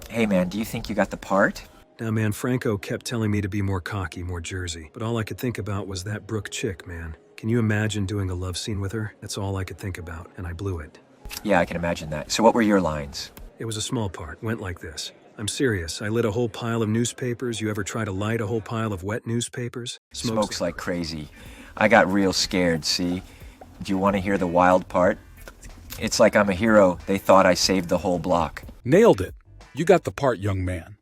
Hey man, do you think you got the part? Now, man, Franco kept telling me to be more cocky, more Jersey. But all I could think about was that Brooke chick, man. Can you imagine doing a love scene with her? That's all I could think about, and I blew it. Yeah, I can imagine that. So what were your lines? It was a small part. Went like this. I'm serious. I lit a whole pile of newspapers. You ever try to light a whole pile of wet newspapers? Smokes like crazy. I got real scared, see? Do you want to hear the wild part? It's like I'm a hero. They thought I saved the whole block. Nailed it. You got the part, young man.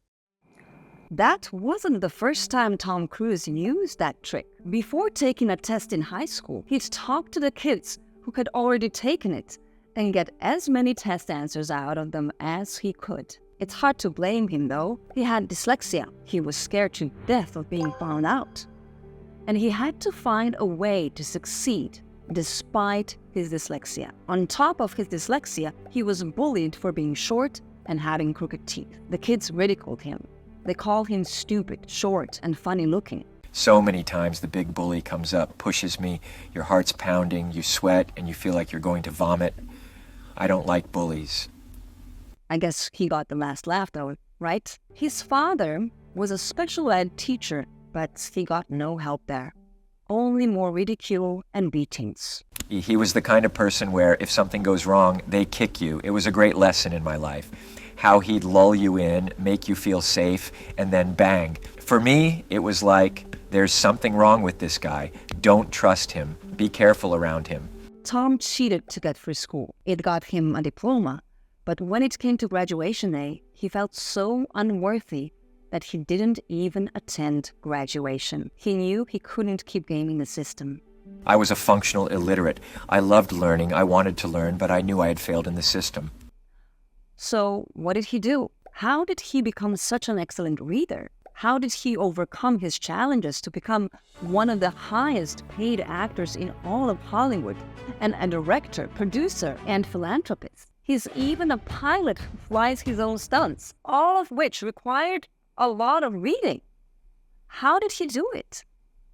That wasn't the first time Tom Cruise used that trick. Before taking a test in high school, he'd talk to the kids who had already taken it and get as many test answers out of them as he could. It's hard to blame him though. He had dyslexia. He was scared to death of being found out. And he had to find a way to succeed despite his dyslexia. On top of his dyslexia, he was bullied for being short and having crooked teeth. The kids ridiculed him. They called him stupid, short, and funny looking. So many times the big bully comes up, pushes me, your heart's pounding, you sweat, and you feel like you're going to vomit. I don't like bullies. I guess he got the last laugh though, right? His father was a special ed teacher, but he got no help there. Only more ridicule and beatings. He was the kind of person where if something goes wrong, they kick you. It was a great lesson in my life. How he'd lull you in, make you feel safe, and then bang. For me, it was like, there's something wrong with this guy. Don't trust him. Be careful around him. Tom cheated to get through school. It got him a diploma. But when it came to graduation day, he felt so unworthy that he didn't even attend graduation. He knew he couldn't keep gaming the system. I was a functional illiterate. I loved learning, I wanted to learn, but I knew I had failed in the system. So what did he do? How did he become such an excellent reader? How did he overcome his challenges to become one of the highest paid actors in all of Hollywood and a director, producer, and philanthropist? He's even a pilot who flies his own stunts, all of which required a lot of reading. How did he do it?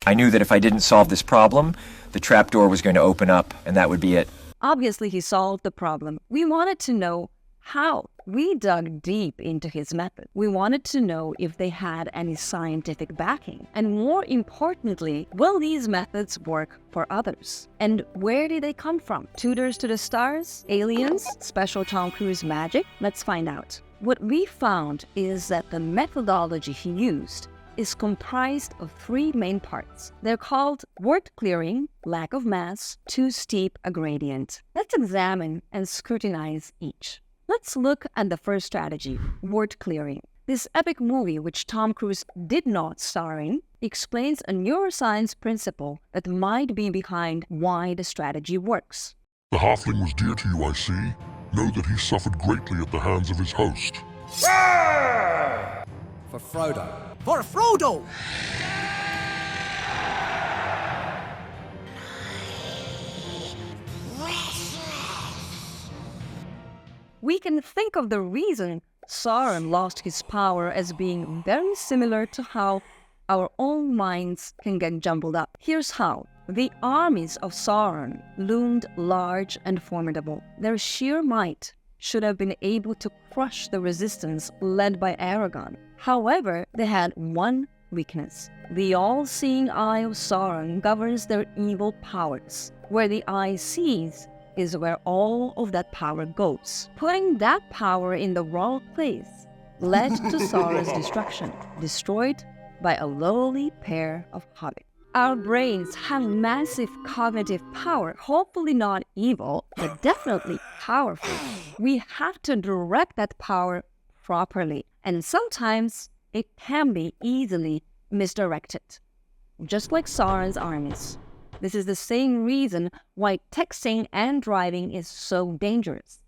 I knew that if I didn't solve this problem, the trapdoor was going to open up, and that would be it. Obviously, he solved the problem. We wanted to know how. We dug deep into his method. We wanted to know if they had any scientific backing. And more importantly, will these methods work for others? And where did they come from? Tutors to the stars? Aliens? Special Tom Cruise magic? Let's find out. What we found is that the methodology he used is comprised of three main parts. They're called word clearing, lack of mass, too steep a gradient. Let's examine and scrutinize each. Let's look at the first strategy, word clearing. This epic movie, which Tom Cruise did not star in, explains a neuroscience principle that might be behind why the strategy works. The halfling was dear to you, I see. Know that he suffered greatly at the hands of his host. For Frodo. For Frodo! We can think of the reason Sauron lost his power as being very similar to how our own minds can get jumbled up. Here's how. The armies of Sauron loomed large and formidable. Their sheer might should have been able to crush the resistance led by Aragorn. However, they had one weakness. The all-seeing eye of Sauron governs their evil powers. Where the eye sees is where all of that power goes. Putting that power in the wrong place led to Sauron's destruction, destroyed by a lowly pair of hobbits. Our brains have massive cognitive power, hopefully not evil, but definitely powerful. We have to direct that power properly, and sometimes it can be easily misdirected, just like Sauron's armies. This is the same reason why texting and driving is so dangerous.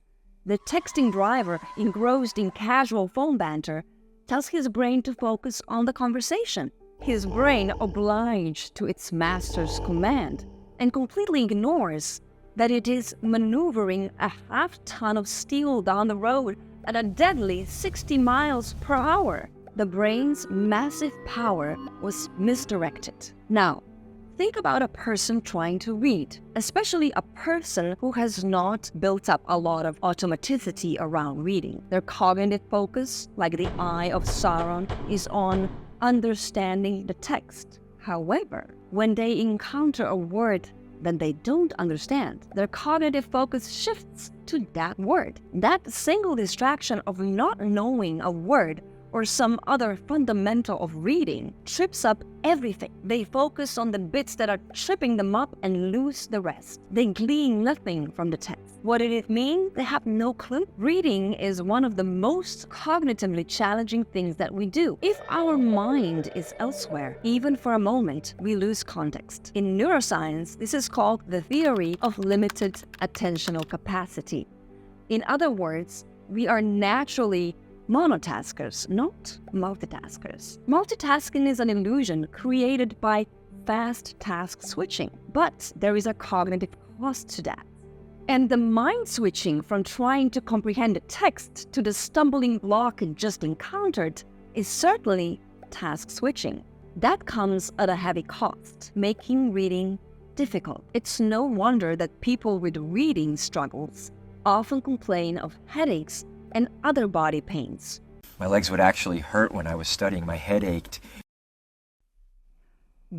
The texting driver, engrossed in casual phone banter, tells his brain to focus on the conversation. His brain, obliged to its master's command, and completely ignores that it is maneuvering a half-ton of steel down the road at a deadly 60 miles per hour. The brain's massive power was misdirected. Now, think about a person trying to read, especially a person who has not built up a lot of automaticity around reading. Their cognitive focus, like the Eye of Sauron, is on understanding the text. However, when they encounter a word that they don't understand, their cognitive focus shifts to that word. That single distraction of not knowing a word or some other fundamental of reading trips up everything. They focus on the bits that are tripping them up and lose the rest. They glean nothing from the text. What did it mean? They have no clue. Reading is one of the most cognitively challenging things that we do. If our mind is elsewhere, even for a moment, we lose context. In neuroscience, this is called the theory of limited attentional capacity. In other words, we are naturally monotaskers, not multitaskers. Multitasking is an illusion created by fast task switching, but there is a cognitive cost to that. And the mind switching from trying to comprehend the text to the stumbling block it just encountered is certainly task switching. That comes at a heavy cost, making reading difficult. It's no wonder that people with reading struggles often complain of headaches and other body pains. My legs would actually hurt when I was studying. My head ached.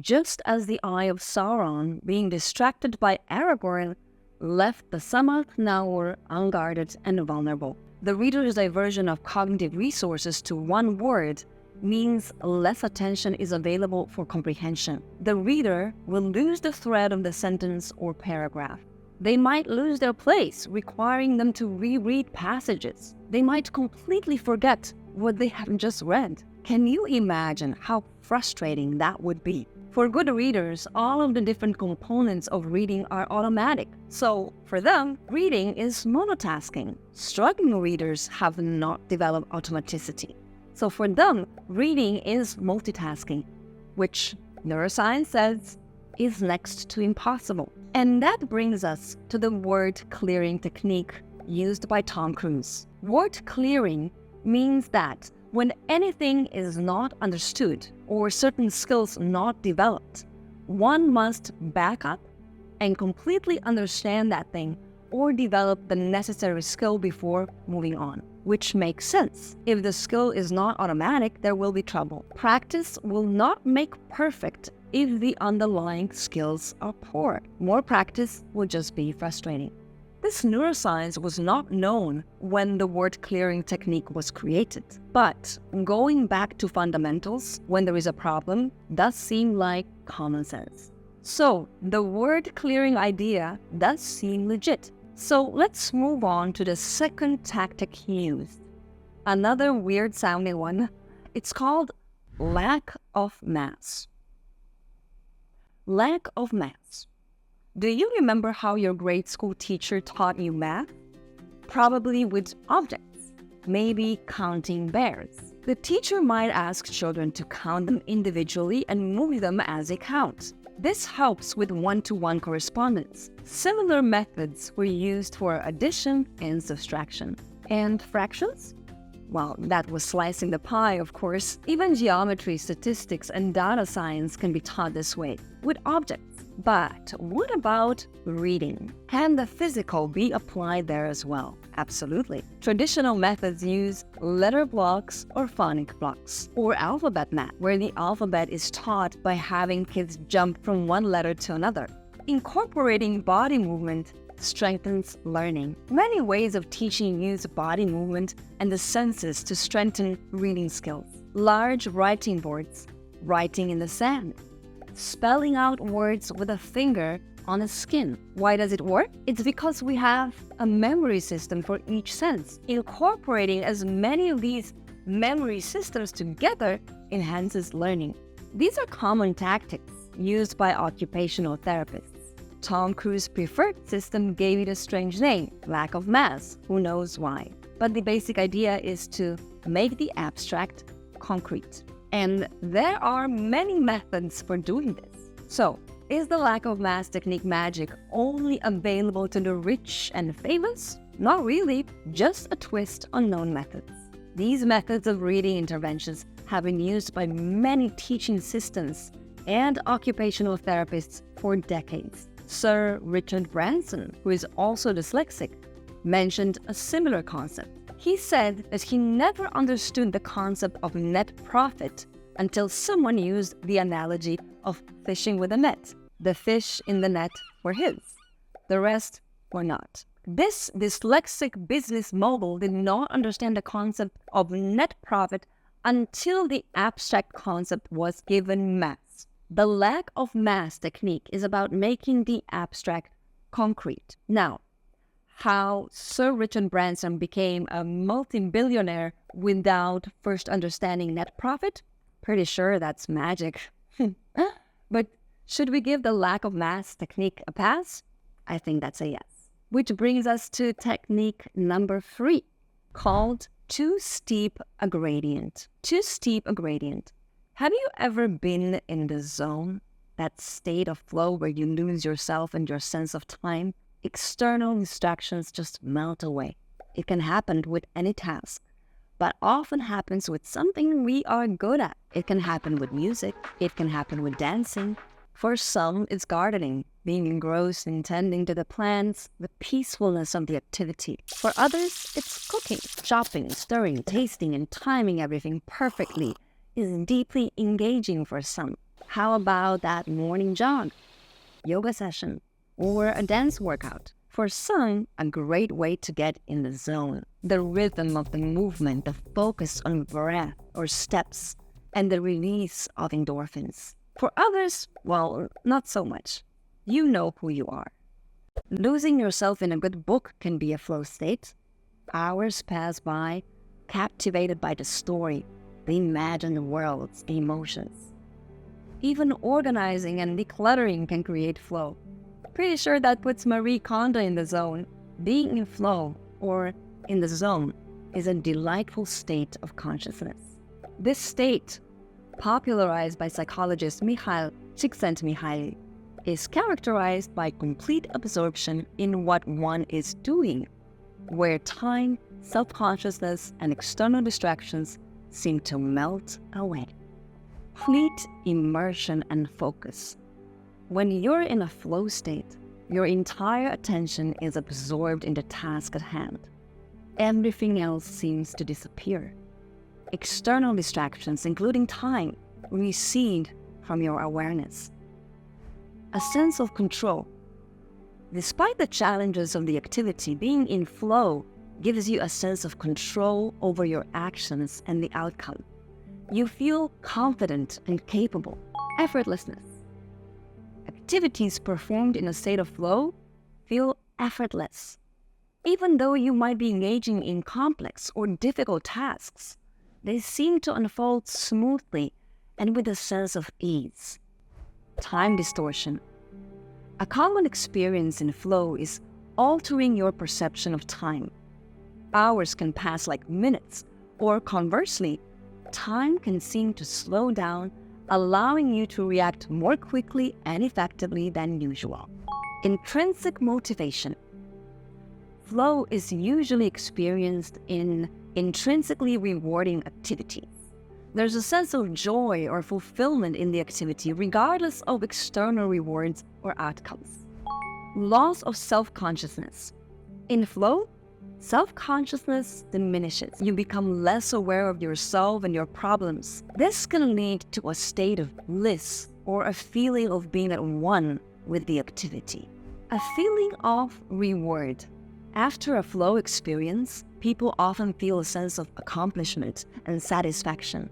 Just as the Eye of Sauron, being distracted by Aragorn, left the Sammath Naur unguarded and vulnerable. The reader's diversion of cognitive resources to one word means less attention is available for comprehension. The reader will lose the thread of the sentence or paragraph. They might lose their place, requiring them to reread passages. They might completely forget what they have just read. Can you imagine how frustrating that would be? For good readers, all of the different components of reading are automatic. So, for them, reading is monotasking. Struggling readers have not developed automaticity. So for them, reading is multitasking, which neuroscience says is next to impossible. And that brings us to the word clearing technique used by Tom Cruise. Word clearing means that when anything is not understood or certain skills not developed, one must back up and completely understand that thing or develop the necessary skill before moving on, which makes sense. If the skill is not automatic, there will be trouble. Practice will not make perfect if the underlying skills are poor. More practice will just be frustrating. This neuroscience was not known when the word clearing technique was created, but going back to fundamentals when there is a problem does seem like common sense. So the word clearing idea does seem legit. So let's move on to the second tactic used. Another weird sounding one. It's called lack of mass. Lack of mass. Do you remember how your grade school teacher taught you math? Probably with objects, maybe counting bears. The teacher might ask children to count them individually and move them as they count. This helps with one-to-one correspondence. Similar methods were used for addition and subtraction. And fractions? Well, that was slicing the pie, of course. Even geometry, statistics, and data science can be taught this way, with objects. But what about reading? Can the physical be applied there as well? Absolutely. Traditional methods use letter blocks or phonic blocks, or alphabet math, where the alphabet is taught by having kids jump from one letter to another. Incorporating body movement strengthens learning. Many ways of teaching use body movement and the senses to strengthen reading skills. Large writing boards, writing in the sand, spelling out words with a finger on a skin. Why does it work? It's because we have a memory system for each sense. Incorporating as many of these memory systems together enhances learning. These are common tactics used by occupational therapists. Tom Cruise's preferred system gave it a strange name, lack of mass. Who knows why? But the basic idea is to make the abstract concrete. And there are many methods for doing this. So, is the lack of mass technique magic only available to the rich and famous? Not really, just a twist on known methods. These methods of reading interventions have been used by many teaching systems and occupational therapists for decades. Sir Richard Branson, who is also dyslexic, mentioned a similar concept. He said that he never understood the concept of net profit until someone used the analogy of fishing with a net. The fish in the net were his. The rest were not. This dyslexic business mogul did not understand the concept of net profit until the abstract concept was given mass. The lack of mass technique is about making the abstract concrete. Now, how Sir Richard Branson became a multi-billionaire without first understanding net profit? Pretty sure that's magic. But should we give the lack of mass technique a pass? I think that's a yes. Which brings us to technique number 3, called too steep a gradient. Too steep a gradient. Have you ever been in the zone, that state of flow where you lose yourself and your sense of time? External distractions just melt away. It can happen with any task, but often happens with something we are good at. It can happen with music. It can happen with dancing. For some, it's gardening, being engrossed in tending to the plants, the peacefulness of the activity. For others, it's cooking, chopping, stirring, tasting, and timing everything perfectly is deeply engaging for some. How about that morning jog, yoga session, or a dance workout? For some, a great way to get in the zone. The rhythm of the movement, the focus on breath or steps, and the release of endorphins. For others, well, not so much. You know who you are. Losing yourself in a good book can be a flow state. Hours pass by, captivated by the story, the imagined worlds, the emotions. Even organizing and decluttering can create flow. Pretty sure that puts Marie Kondo in the zone. Being in flow, or in the zone, is a delightful state of consciousness. This state, popularized by psychologist Mihail Csikszentmihalyi, is characterized by complete absorption in what one is doing, where time, self-consciousness, and external distractions seem to melt away. Complete immersion and focus. When you're in a flow state, your entire attention is absorbed in the task at hand. Everything else seems to disappear. External distractions, including time, recede from your awareness. A sense of control. Despite the challenges of the activity, being in flow gives you a sense of control over your actions and the outcome. You feel confident and capable. Effortlessness. Activities performed in a state of flow feel effortless. Even though you might be engaging in complex or difficult tasks, they seem to unfold smoothly and with a sense of ease. Time distortion. A common experience in flow is altering your perception of time. Hours can pass like minutes, or conversely, time can seem to slow down, allowing you to react more quickly and effectively than usual. Intrinsic motivation. Flow is usually experienced in intrinsically rewarding activities. There's a sense of joy or fulfillment in the activity, regardless of external rewards or outcomes. Loss of self-consciousness. In flow, self-consciousness diminishes. You become less aware of yourself and your problems. This can lead to a state of bliss or a feeling of being at one with the activity. A feeling of reward. After a flow experience, people often feel a sense of accomplishment and satisfaction.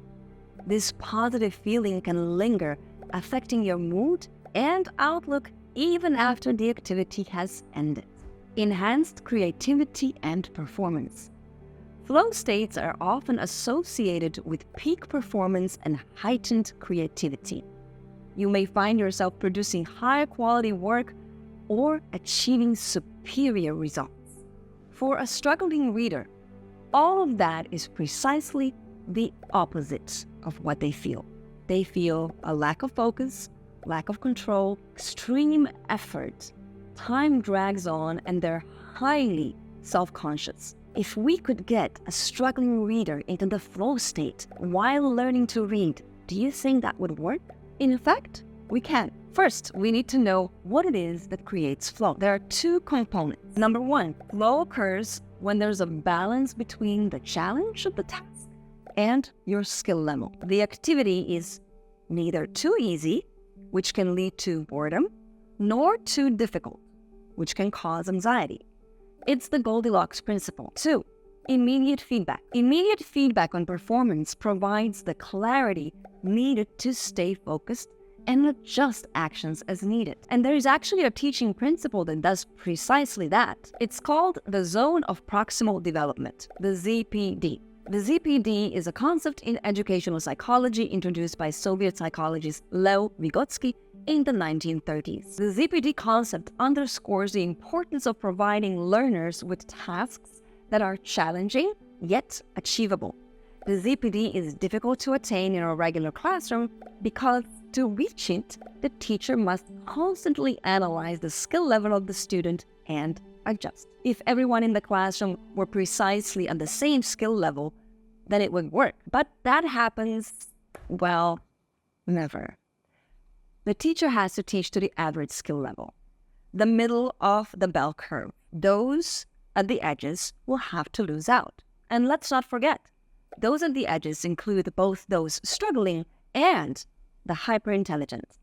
This positive feeling can linger, affecting your mood and outlook even after the activity has ended. Enhanced creativity and performance. Flow states are often associated with peak performance and heightened creativity. You may find yourself producing high quality work or achieving superior results. For a struggling reader, all of that is precisely the opposite of what they feel. They feel a lack of focus, lack of control, extreme effort. Time drags on and they're highly self-conscious. If we could get a struggling reader into the flow state while learning to read, do you think that would work? In fact, we can. First, we need to know what it is that creates flow. There are two components. Number one, flow occurs when there's a balance between the challenge of the task and your skill level. The activity is neither too easy, which can lead to boredom, nor too difficult, which can cause anxiety. It's the Goldilocks principle. 2. Immediate feedback. Immediate feedback on performance provides the clarity needed to stay focused and adjust actions as needed. And there is actually a teaching principle that does precisely that. It's called the zone of proximal development, the ZPD. The ZPD is a concept in educational psychology introduced by Soviet psychologist Lev Vygotsky in the 1930s. The ZPD concept underscores the importance of providing learners with tasks that are challenging yet achievable. The ZPD is difficult to attain in a regular classroom because to reach it, the teacher must constantly analyze the skill level of the student and adjust. If everyone in the classroom were precisely at the same skill level, then it would work. But that happens, well, never. The teacher has to teach to the average skill level, the middle of the bell curve. Those at the edges will have to lose out. And let's not forget, those at the edges include both those struggling and the hyper-intelligent.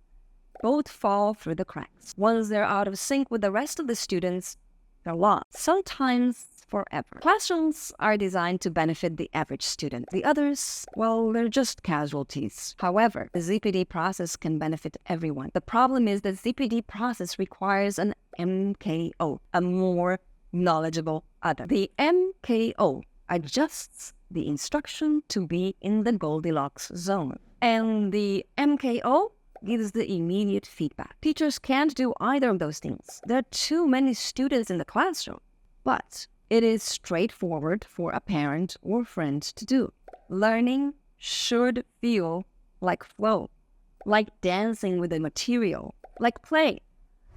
Both fall through the cracks. Once they're out of sync with the rest of the students, they're lost, sometimes forever. Classrooms are designed to benefit the average student. The others, well, they're just casualties. However, the ZPD process can benefit everyone. The problem is the ZPD process requires an MKO, a more knowledgeable other. The MKO adjusts the instruction to be in the Goldilocks zone. And the MKO gives the immediate feedback. Teachers can't do either of those things. There are too many students in the classroom. But it is straightforward for a parent or friend to do. Learning should feel like flow, like dancing with the material, like play.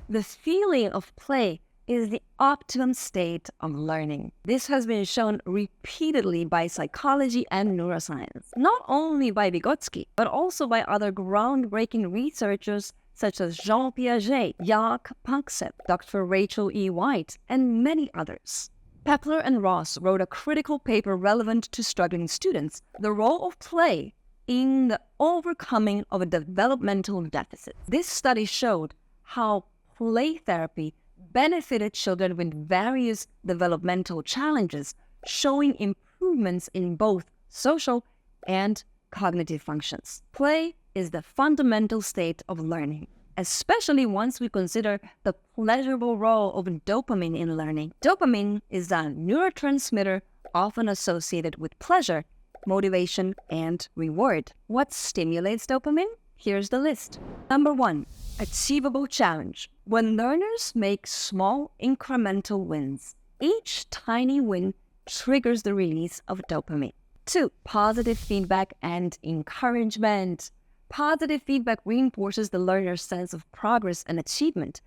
The feeling of play is the optimum state of learning. This has been shown repeatedly by psychology and neuroscience, not only by Vygotsky, but also by other groundbreaking researchers such as Jean Piaget, Jacques Panksepp, Dr. Rachel E. White, and many others. Pepler and Ross wrote a critical paper relevant to struggling students, The Role of Play in the Overcoming of a Developmental Deficit. This study showed how play therapy benefited children with various developmental challenges, showing improvements in both social and cognitive functions. Play is the fundamental state of learning, especially once we consider the pleasurable role of dopamine in learning. Dopamine is a neurotransmitter often associated with pleasure, motivation, and reward. What stimulates dopamine? Here's the list. Number 1, achievable challenge. When learners make small incremental wins, each tiny win triggers the release of dopamine. 2, positive feedback and encouragement. Positive feedback reinforces the learner's sense of progress and achievement,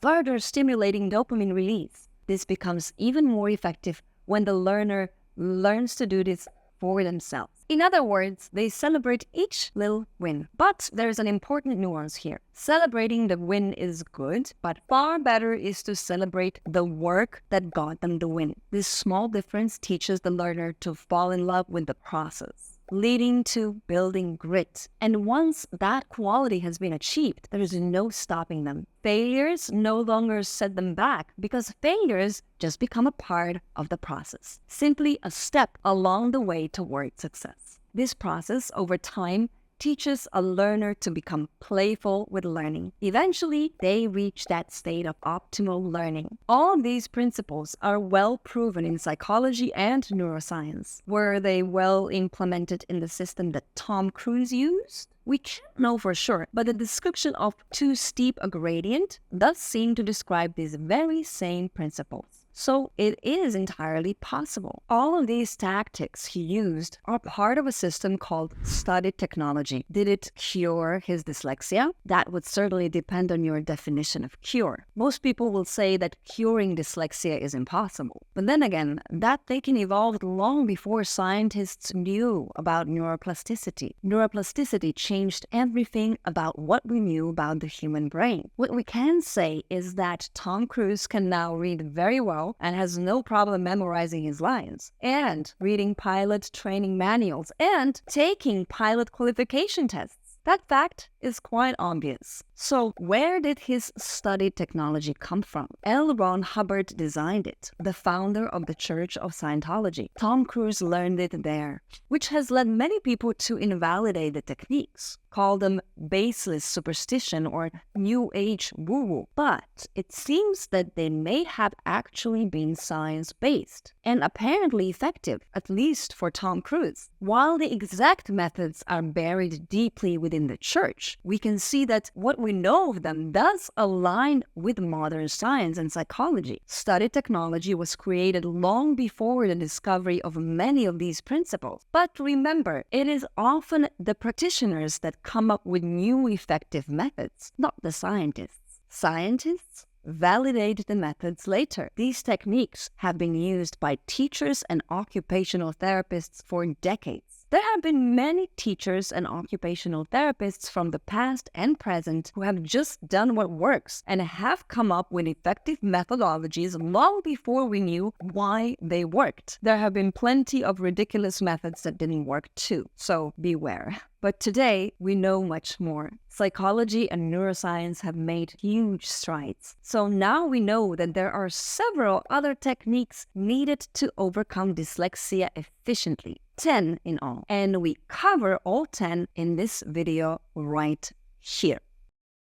further stimulating dopamine release. This becomes even more effective when the learner learns to do this for themselves. In other words, they celebrate each little win. But there's an important nuance here. Celebrating the win is good, but far better is to celebrate the work that got them the win. This small difference teaches the learner to fall in love with the process, leading to building grit. And once that quality has been achieved, there is no stopping them. Failures no longer set them back because failures just become a part of the process, simply a step along the way toward success. This process, over time, teaches a learner to become playful with learning. Eventually, they reach that state of optimal learning. All of these principles are well proven in psychology and neuroscience. Were they well implemented in the system that Tom Cruise used? We can't know for sure, but the description of too steep a gradient does seem to describe these very same principles. So it is entirely possible. All of these tactics he used are part of a system called study technology. Did it cure his dyslexia? That would certainly depend on your definition of cure. Most people will say that curing dyslexia is impossible. But then again, that thinking evolved long before scientists knew about neuroplasticity. Neuroplasticity changed everything about what we knew about the human brain. What we can say is that Tom Cruise can now read very well and has no problem memorizing his lines, and reading pilot training manuals, and taking pilot qualification tests. That fact is quite obvious. So where did his study technology come from? L. Ron Hubbard designed it, the founder of the Church of Scientology. Tom Cruise learned it there, which has led many people to invalidate the techniques, call them baseless superstition or New Age woo-woo. But it seems that they may have actually been science-based and apparently effective, at least for Tom Cruise. While the exact methods are buried deeply within the church, we can see that what we know of them does align with modern science and psychology. Study technology was created long before the discovery of many of these principles. But remember, it is often the practitioners that come up with new effective methods, not the scientists. Scientists validate the methods later. These techniques have been used by teachers and occupational therapists for decades. There have been many teachers and occupational therapists from the past and present who have just done what works and have come up with effective methodologies long before we knew why they worked. There have been plenty of ridiculous methods that didn't work too, so beware. But today, we know much more. Psychology and neuroscience have made huge strides. So now we know that there are several other techniques needed to overcome dyslexia efficiently. 10 in all. And we cover all 10 in this video right here.